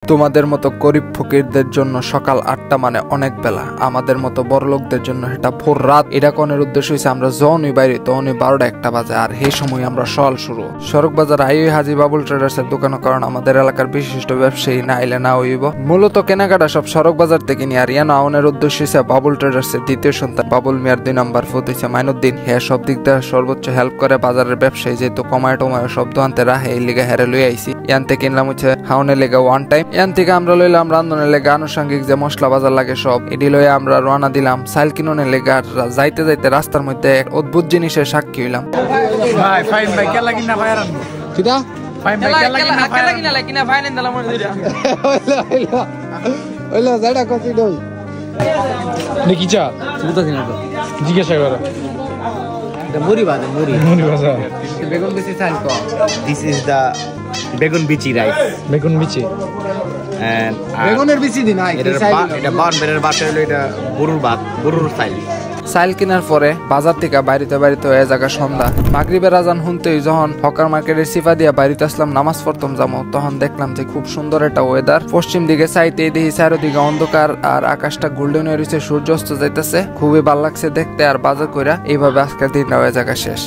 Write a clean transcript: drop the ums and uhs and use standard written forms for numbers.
তোমাদের মতো গরিব ফকিরদের জন্য সকাল 8টা মানে অনেক বেলা, আমাদের মতো বড়লোকদের জন্য এটা ভোর রাত। এটা কোনের উদ্দেশ্য হয়েছে আমরা যখনই বাইরে তখনই 12টা 1টা বাজে, আর এই সময় আমরা সকাল শুরু। সড়ক বাজার হাইওয়ে হাজি বাবুল ট্রেডার্সের দোকান, কারণ আমাদের এলাকার বিশিষ্ট ব্যবসায়ী না আইলে না হইব। মূলত কেনাকাটা সব সড়ক বাজার থেকে নিয়ে, আর ইয়ানো আউনের উদ্দেশ্য হয়েছে বাবুল ট্রেডার্সের দ্বিতীয় সন্তান বাবুল মিয়ার 2 নম্বর ফুত হয়েছে মাইনুদ্দিন। হ্যাঁ সব দিক দিয়ে সর্বোচ্চ হেল্প করে বাজারের ব্যবসায়ী, যেহেতু কমায় টমায় সব দোকানতে রাখে, এই লিগে হেরে লই আইছি। ইয়ান থেকে কিনলাম হচ্ছে হাউনের লেগে ওয়ান টাইম। ইয়ান থেকে আমরা লইলাম রান্ধনের লেগে আনুষঙ্গিক যে মশলা বাজার লাগে সব, এটি লইয়া আমরা রওনা দিলাম সাইল কিননের লেগে। আর যাইতে যাইতে রাস্তার মধ্যে এক অদ্ভুত জিনিসের সাক্ষী হইলাম। জিজ্ঞাসা করো বেগুন বেশি চাইল কম। This is the বেগুন বিচি রাইস। বেগুন বিচি বেগুনের বিচি দিন এটা বানবেরের বাসা হলো, এটা গরুর ভাত, গরুর চাইল। চাইল কেনার পরে বাজার থেকে বাড়িতে হয়ে জায়গা সন্ধ্যা। মাগরিবের আজান শুনতেই যখন হকার মার্কেটের সিফা দিয়া বাড়িতে আসলাম নামাজ পড়তাম যাবো, তখন দেখলাম যে খুব সুন্দর একটা ওয়েদার। পশ্চিম দিকে চাইতে দেখি চারিদিকে অন্ধকার আর আকাশটা গোল্ডেন হয়ে রয়েছে, সূর্য অস্ত যাইতেছে। খুবই ভালো লাগছে দেখতে। আর বাজার কইরা এইভাবে আজকের দিনটা হয়ে জায়গা শেষ।